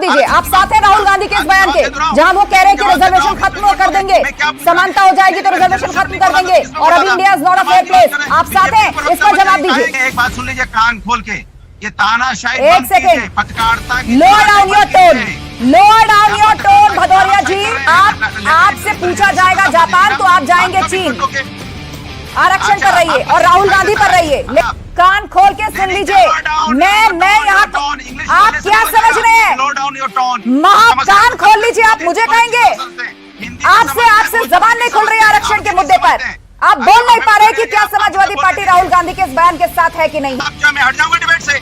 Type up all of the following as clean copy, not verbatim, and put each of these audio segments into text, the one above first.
दीजिए, आप साथ हैं राहुल गांधी के इस बयान के, जहां वो कह रहे हैं कि रिजर्वेशन खत्म कर देंगे, समानता हो जाएगी तो रिजर्वेशन खत्म कर देंगे, और अब India is not a fair place. आप साथ हैं, इस पर जवाब दीजिए। एक बात सुन लीजिए कान खोल के, ये तानाशाही एक सेकेंड, पत्रकारिता की lower down your tone, lower down your tone Bhadauria ji. आपसे पूछा जाएगा जापान तो आप जाएंगे चीन। आरक्षण पर रहिए और राहुल गांधी पर रहिए, कान खोल के सुन लीजिए। मैं यहाँ, आप क्या समझ रहे हैं? कान खोल लीजिए, आप मुझे कहेंगे? आपसे जबान नहीं खुल रही आरक्षण के मुद्दे पर, आप बोल नहीं पा रहे कि क्या समाजवादी पार्टी राहुल गांधी के इस बयान के साथ है कि नहीं। मैं हट जाऊंगा डिबेट से,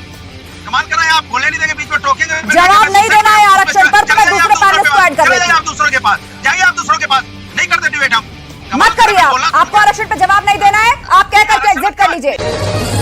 कमाल कर रहे हैं आप, बोलने नहीं देंगे, बीच में टोकेंगे। जवाब नहीं देना है आरक्षण पर तो मैं दूसरे पैनलिस्ट को ऐड कर देती हूं। आप दूसरों के पास जाइए, आप दूसरों के पास नहीं करते डिबेट हम। मत करिए, आपको आरक्षण पर जवाब नहीं देना है, आप कह करके एग्जिट कर लीजिए।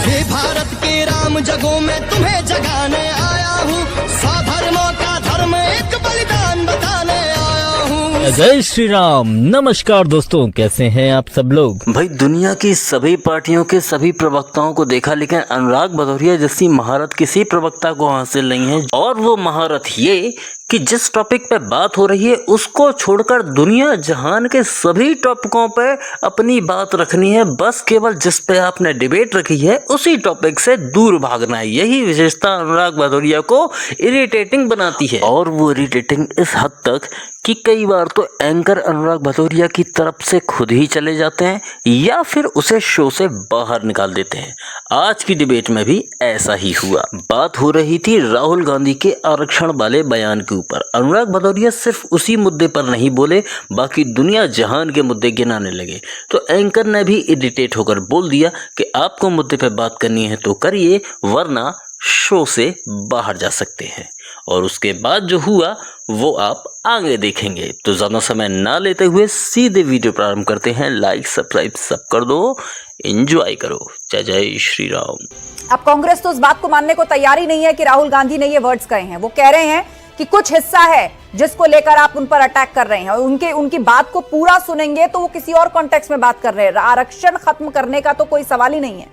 हे भारत के राम जगों में तुम्हें जगाने आया हूँ, साधर्मों का धर्म एक बलिदान बताने आया हूँ। जय श्री राम। नमस्कार दोस्तों, कैसे हैं आप सब लोग। भाई दुनिया की सभी पार्टियों के सभी प्रवक्ताओं को देखा, लेकिन अनुराग भदौरिया जैसी महारत किसी प्रवक्ता को हासिल नहीं है। और वो महारत ये कि जिस टॉपिक पे बात हो रही है उसको छोड़कर दुनिया जहान के सभी टॉपिकों पे अपनी बात रखनी है। बस केवल जिस पे आपने डिबेट रखी है उसी टॉपिक से दूर भागना है। यही विशेषता अनुराग भदौरिया को इरिटेटिंग बनाती है। और वो इरिटेटिंग इस हद तक कि कई बार तो एंकर अनुराग भदौरिया की तरफ से खुद ही चले जाते हैं या फिर उसे शो से बाहर निकाल देते हैं। आज की डिबेट में भी ऐसा ही हुआ। बात हो रही थी राहुल गांधी के आरक्षण वाले बयान के ऊपर। अनुराग भदौरिया सिर्फ उसी मुद्दे पर नहीं बोले, बाकी दुनिया जहान के मुद्दे गिनाने लगे। तो एंकर ने भी इरिटेट होकर बोल दिया कि आपको मुद्दे पर बात करनी है तो करिए, वरना शो से बाहर जा सकते हैं। और उसके बाद जो हुआ वो आप आगे देखेंगे। तो ज़्यादा समय ना लेते हुए सीधे वीडियो प्रारंभ करते हैं। लाइक सब्सक्राइब सब कर दो, एंजॉय करो। जय जय श्री राम। अब कांग्रेस तो इस बात को मानने को तैयार ही नहीं है कि राहुल गांधी ने ये वर्ड्स कहे हैं। वो कह रहे हैं कि कुछ हिस्सा है जिसको लेकर आप उन पर अटैक कर रहे हैं, और उनकी बात को पूरा सुनेंगे तो वो किसी और कॉन्टेक्स्ट में बात कर रहे हैं। आरक्षण खत्म करने का तो कोई सवाल ही नहीं है।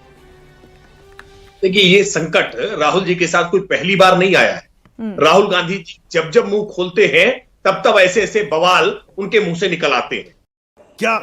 देखिए, ये संकट राहुल जी के साथ कोई पहली बार नहीं आया है। राहुल गांधी जी जब जब मुंह खोलते हैं तब तब ऐसे ऐसे बवाल उनके मुंह से निकल आते हैं। क्या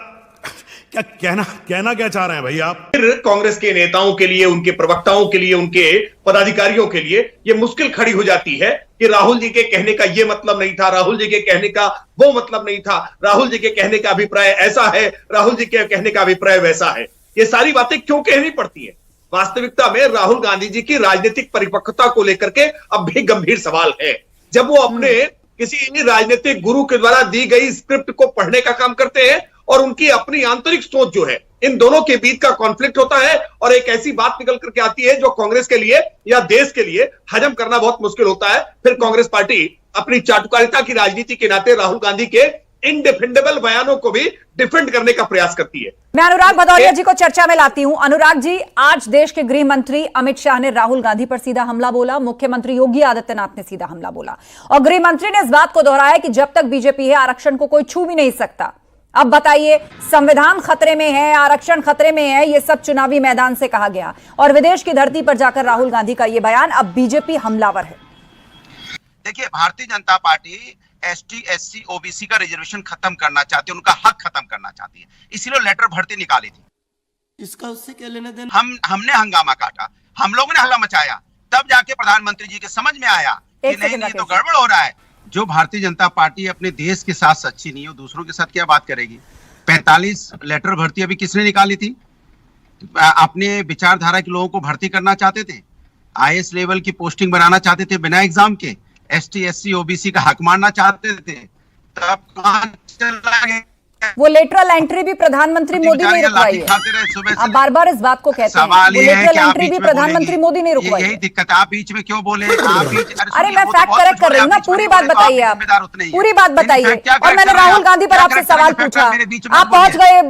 कहना क्या चाह रहे हैं भाई आप? फिर कांग्रेस के नेताओं के लिए, उनके प्रवक्ताओं के लिए, उनके पदाधिकारियों के लिए ये मुश्किल खड़ी हो जाती है कि राहुल जी के कहने का ये मतलब नहीं था, राहुल जी के कहने का वो मतलब नहीं था, राहुल जी के कहने का अभिप्राय ऐसा है, राहुल जी के कहने का अभिप्राय वैसा है। ये सारी बातें क्यों कहनी पड़ती है? वास्तविकता में राहुल गांधी जी की राजनीतिक परिपक्वता को लेकर के अब भी गंभीर सवाल है। जब वो अपने किसी राजनीतिक गुरु के द्वारा दी गई स्क्रिप्ट को पढ़ने का काम करते हैं और उनकी अपनी आंतरिक सोच जो है, इन दोनों के बीच का कॉन्फ्लिक्ट होता है और एक ऐसी बात निकल करके आती है जो कांग्रेस के लिए या देश के लिए हजम करना बहुत मुश्किल होता है। फिर कांग्रेस पार्टी अपनी चाटुकारिता की राजनीति के नाते राहुल गांधी के इनडिफेंडेबल बयानों को भी डिफेंड करने का प्रयास करती है। मैं अनुराग भदौरिया जी को चर्चा में लाती हूं। अनुराग जी, आज देश के गृह मंत्री अमित शाह ने राहुल गांधी पर सीधा हमला बोला, मुख्यमंत्री योगी आदित्यनाथ ने सीधा हमला बोला, और गृह मंत्री ने इस बात को दोहराया कि जब तक बीजेपी है आरक्षण को कोई छू भी नहीं सकता। अब बताइए, संविधान खतरे में है, आरक्षण खतरे में है, ये सब चुनावी मैदान से कहा गया, और विदेश की धरती पर जाकर राहुल गांधी का ये बयान, अब बीजेपी हमलावर है। देखिए, Bharatiya Janata party ST SC OBC का रिजर्वेशन खत्म करना चाहती है, उनका हक खत्म करना चाहती है, इसीलिए लेटर भर्ती निकाली थी। इसका उससे क्या लेना देना? हमने हंगामा काटा, हम लोगों ने हल्ला मचाया, तब जाके प्रधानमंत्री जी के समझ में आया कि नहीं तो गड़बड़ हो रहा है। जो भारतीय जनता पार्टी अपने देश के साथ सच्ची नहीं हो, दूसरों के साथ क्या बात करेगी? 45 लेटर भर्ती अभी किसने निकाली थी? अपने विचारधारा के लोगों को भर्ती करना चाहते थे, आईएएस लेवल की पोस्टिंग बनाना चाहते थे बिना एग्जाम के, एसटी एससी ओबीसी का हक मारना चाहते थे, तब कहां चला गया? वो लेटरल एंट्री भी प्रधानमंत्री मोदी ने रुकवाई है। आप बार बार इस बात को कहते हैं, वो लेटरल एंट्री भी प्रधानमंत्री मोदी ने रुकवाई है। यही दिक्कत, आप बीच में क्यों बोले? अरे मैं फैक्ट करेक्ट कर रही हूँ ना, पूरी बात बताइए आप, पूरी बात बताइए। और मैंने राहुल गांधी पर आपसे सवाल पूछा, आप पहुंच गए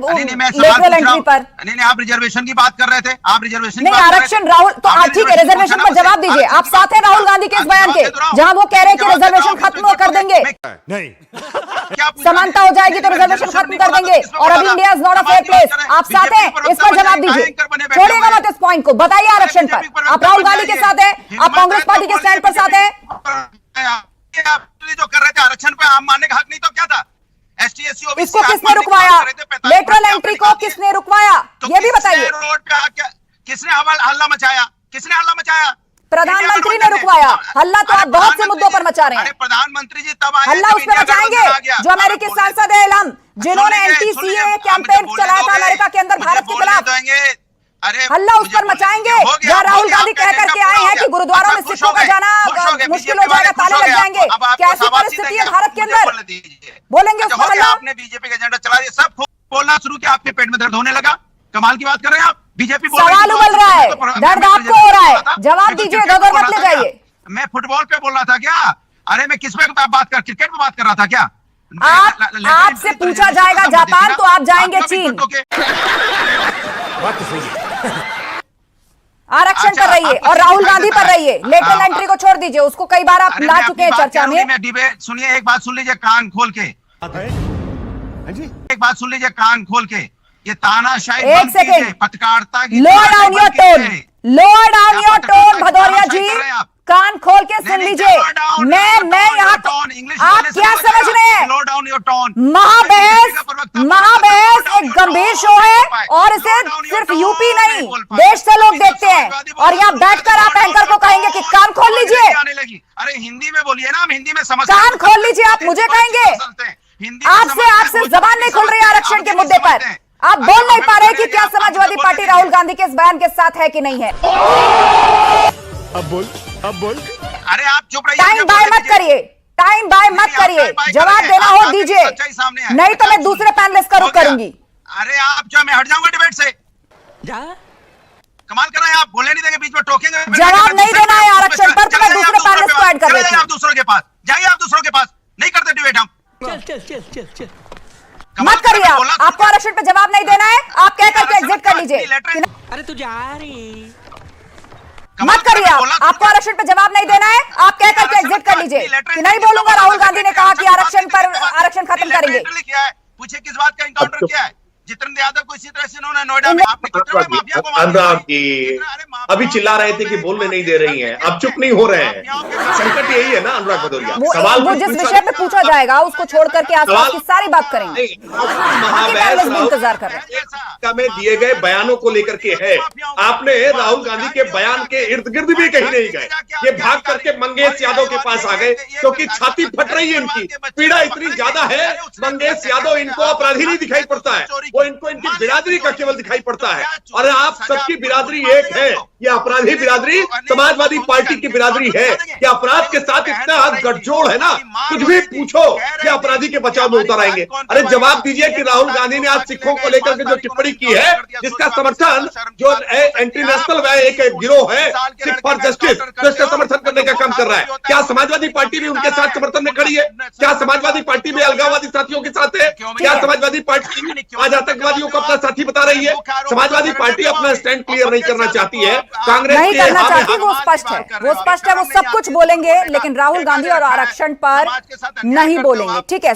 लेटरल एंट्री पर। नहीं, आप रिजर्वेशन की बात कर रहे थे, आप रिजर्वेशन नहीं, आरक्षण राहुल तो ठीक है, रिजर्वेशन पर जवाब दीजिए। आप साथ हैं राहुल गांधी के इस बयान के, जहां वो कह रहे हैं कि रिजर्वेशन खत्म कर देंगे, समानता हो जाएगी तो रिजर्वेशन खत्म कर देंगे, और अब India is not a fair place. आप साथ हैं, इस पर जवाब दीजिए, छोड़िएगा मत इस पॉइंट को। बताइए आरक्षण पर आप राहुल गांधी के साथ हैं, आप कांग्रेस पार्टी के स्टैंड पर साथ हैं? ओबीसी इसको किसने रुकवाया? लेटरल एंट्री को किसने रुकवाया? ये भी बताइए। रोड पे आके किसने हल्ला मचाया? किसने हल्ला मचाया? प्रधानमंत्री ने रुकवाया। हल्ला तो आप बहुत से मुद्दों पर मचा रहे हैं। अरे प्रधानमंत्री जी तब आए हल्ला उस पर मचाएंगे जो अमेरिकी सांसद है इलहम, जिन्होंने एंटी-सीए कैंपेन चलाया था अमेरिका के अंदर भारत के खिलाफ। अरे हल्ला उस पर मचाएंगे जहां राहुल गांधी कह करके आए हैं कि गुरुद्वारों में सिखों का जाना मुश्किल हो जाएगा, ताले लग जाएंगे। कैसी परिस्थिति है भारत के अंदर? बोलेंगे उस पर हल्ला? आपने बीजेपी का एजेंडा चला दिया, सब बोलना शुरू किया, आपके पेट में दर्द होने लगा। कमाल की बात कर रहे हैं आप। बीजेपी सवाल उबल रहा है, दर्द आपको हो रहा है, जवाब दीजिए, इधर मत ले जाइए। मैं फुटबॉल पे बोल रहा था क्या? अरे मैं किस पे बात कर, क्रिकेट पे बात कर रहा था क्या? आपसे पूछा जाएगा जापान तो आप जाएंगे चीन। आरक्षण पर रहिए और राहुल गांधी पर रहिए। लेटरल एंट्री को छोड़ दीजिए, उसको कई बार आप ला चुके हैं चर्चा में। सुनिए, एक बात सुन लीजिए कान खोल के, एक बात सुन लीजिए कान खोल के। ये तानाशाही एक सेकेंड, पत्रकारिता की lower down your tone, lower down your tone Bhadauria ji, कान खोल के सुन लीजिए। मैं यहाँ आप क्या समझ रहे हैं? महाबहस एक गंभीर शो है और इसे सिर्फ यूपी नहीं देश से लोग देखते हैं, और यहाँ बैठकर आप एंकर को कहेंगे कि कान खोल लीजिए। अरे हिंदी में बोलिए ना, हम हिंदी में समझ। कान खोल लीजिए, आप मुझे कहेंगे? आपसे जबान नहीं खुल रही आरक्षण के मुद्दे पर। आप बोल नहीं पा रहे कि क्या समाजवादी पार्टी राहुल गांधी के इस बयान के साथ है कि नहीं है। अब बोल। अरे आप चुप रहिए, टाइम बाय मत करिए, टाइम बाय मत करिए, जवाब देना हो दीजिए, नहीं तो मैं दूसरे पैनलिस्ट का रुख करूंगी। अरे आप जो, मैं हट जाऊंगा डिबेट से। कमाल कर रहे हैं आप, बोलने नहीं देंगे, बीच में टोकेंगे। जवाब नहीं देना है आरक्षण पर तो मैं दूसरे पैनलिस्ट को ऐड कर देती हूं। आप दूसरों के पास जाइए, आप दूसरों के पास नहीं करते डिबेट हम। चल मत करिए, आपको आरक्षण पे जवाब नहीं देना है, आप कह करके एग्जिट कर लीजिए। अरे तू जा रही मत करिए, आपको आरक्षण पे जवाब नहीं देना है, आप कह करके एग्जिट कर लीजिए कि नहीं बोलूंगा। राहुल गांधी ने कहा कि आरक्षण खत्म करेंगे। पूछे किस बात का इनकाउंटर किया है? जितेंद्र यादव को इसी तरह से उन्होंने नोएडा में आपने कितने बड़े माफिया को मारा। अनुराग जी अभी चिल्ला रहे थे कि बोलने नहीं दे रही हैं, अब चुप नहीं हो रहे हैं। संकट यही है ना अनुराग भदौरिया। वो जिस विषय पे पूछा जाएगा उसको छोड़ करके आसपास की सारी बात करेंगे। इंतजार कर रहे हैं में दिए गए बयानों को लेकर के है। आपने राहुल गांधी के बयान के इर्द गिर्द भी कहीं नहीं गए, ये भाग करके मंगेश यादव के पास आ गए क्योंकि छाती फट रही है इनकी, पीड़ा इतनी ज्यादा है। मंगेश यादव इनको अपराधी नहीं दिखाई पड़ता है, वो इनको इनकी बिरादरी का केवल दिखाई पड़ता है। और आप सबकी बिरादरी एक है, ये अपराधी बिरादरी समाजवादी पार्टी की बिरादरी है। ये अपराध के साथ इतना गठजोड़ है ना, कुछ भी पूछो ये अपराधी के बचाव में उतर आएंगे। अरे जवाब दीजिए कि राहुल गांधी ने आज सिखों को लेकर के जो टिप्पणी की है, जिसका समर्थन जो एंटी नेशनल एक गिरोह है सिख फॉर जस्टिस, तो इसका समर्थन करने का काम कर रहा है। क्या समाजवादी पार्टी भी उनके साथ समर्थन में खड़ी है? क्या समाजवादी पार्टी भी अलगाववादी साथियों के साथ है? क्या समाजवादी पार्टी आज आतंकवादियों को अपना साथी बता रही है? समाजवादी पार्टी अपना स्टैंड क्लियर नहीं करना चाहती है, कांग्रेस नहीं करना चाहती, वो स्पष्ट है, वो स्पष्ट है, वो सब कुछ बोलेंगे लेकिन राहुल गांधी और आरक्षण पर नहीं बोलेंगे। ठीक है।